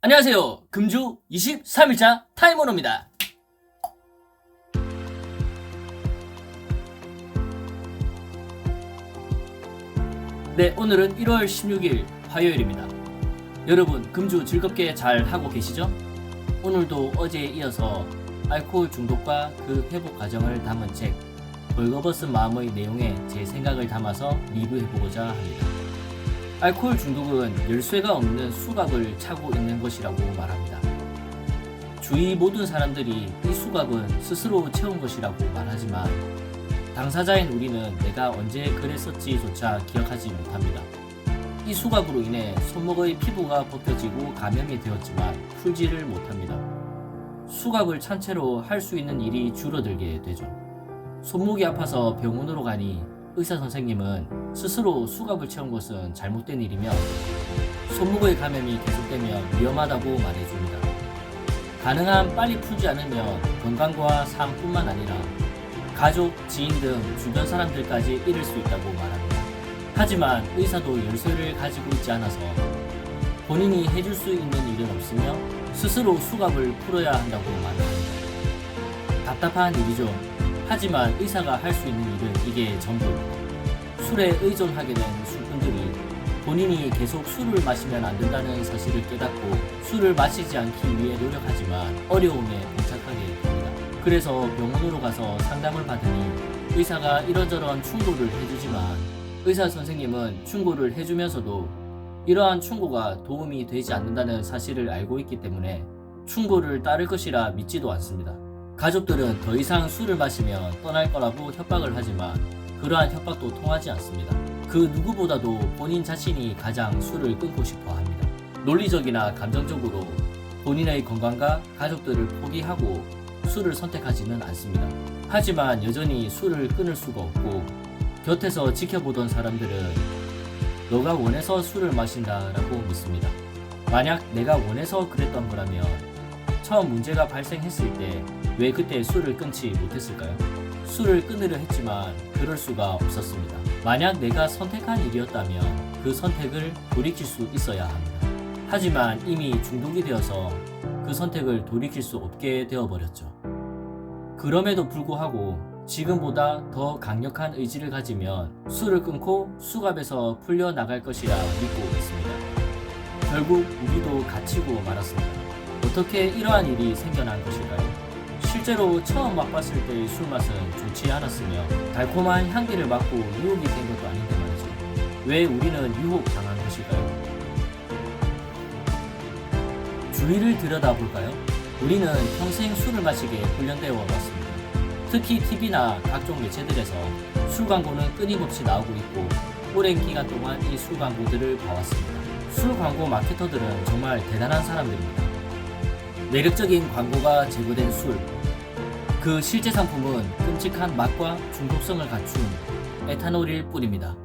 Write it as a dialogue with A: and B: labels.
A: 안녕하세요. 금주 23일차 타임오너입니다. 네, 오늘은 1월 16일 화요일입니다. 여러분, 금주 즐겁게 잘 하고 계시죠? 오늘도 어제에 이어서 알코올 중독과 그 회복 과정을 담은 책 벌거벗은 마음의 내용에 제 생각을 담아서 리뷰해보고자 합니다. 알코올 중독은 열쇠가 없는 수갑을 차고 있는 것이라고 말합니다. 주위 모든 사람들이 이 수갑은 스스로 채운 것이라고 말하지만 당사자인 우리는 내가 언제 그랬었지조차 기억하지 못합니다. 이 수갑으로 인해 손목의 피부가 벗겨지고 감염이 되었지만 풀지를 못합니다. 수갑을 찬 채로 할 수 있는 일이 줄어들게 되죠. 손목이 아파서 병원으로 가니 의사 선생님은 스스로 수갑을 채운 것은 잘못된 일이며 손목의 감염이 계속되면 위험하다고 말해줍니다. 가능한 빨리 풀지 않으면 건강과 삶뿐만 아니라 가족, 지인 등 주변 사람들까지 잃을 수 있다고 말합니다. 하지만 의사도 열쇠를 가지고 있지 않아서 본인이 해줄 수 있는 일은 없으며 스스로 수갑을 풀어야 한다고 말합니다. 답답한 일이죠. 하지만 의사가 할 수 있는 일은 이게 전부입니다. 술에 의존하게 된 술꾼들이 본인이 계속 술을 마시면 안 된다는 사실을 깨닫고 술을 마시지 않기 위해 노력하지만 어려움에 봉착하게 됩니다. 그래서 병원으로 가서 상담을 받으니 의사가 이런저런 충고를 해주지만 의사 선생님은 충고를 해주면서도 이러한 충고가 도움이 되지 않는다는 사실을 알고 있기 때문에 충고를 따를 것이라 믿지도 않습니다. 가족들은 더 이상 술을 마시면 떠날 거라고 협박을 하지만 그러한 협박도 통하지 않습니다. 그 누구보다도 본인 자신이 가장 술을 끊고 싶어 합니다. 논리적이나 감정적으로 본인의 건강과 가족들을 포기하고 술을 선택하지는 않습니다. 하지만 여전히 술을 끊을 수가 없고 곁에서 지켜보던 사람들은 너가 원해서 술을 마신다라고 믿습니다. 만약 내가 원해서 그랬던 거라면 처음 문제가 발생했을 때 왜 그때 술을 끊지 못했을까요? 술을 끊으려 했지만 그럴 수가 없었습니다. 만약 내가 선택한 일이었다면 그 선택을 돌이킬 수 있어야 합니다. 하지만 이미 중독이 되어서 그 선택을 돌이킬 수 없게 되어버렸죠. 그럼에도 불구하고 지금보다 더 강력한 의지를 가지면 술을 끊고 수갑에서 풀려나갈 것이라 믿고 있습니다. 결국 우리도 갇히고 말았습니다. 어떻게 이러한 일이 생겨난 것일까요? 실제로 처음 맛봤을 때의 술맛은 좋지 않았으며 달콤한 향기를 맡고 유혹이 된 것도 아닌데 말이죠. 왜 우리는 유혹당한 것일까요? 주위를 들여다볼까요? 우리는 평생 술을 마시게 훈련되어 왔습니다. 특히 TV나 각종 매체들에서 술 광고는 끊임없이 나오고 있고 오랜 기간 동안 이 술 광고들을 봐왔습니다. 술 광고 마케터들은 정말 대단한 사람들입니다. 매력적인 광고가 제거된 술, 그 실제 상품은 끔찍한 맛과 중독성을 갖춘 에탄올일 뿐입니다.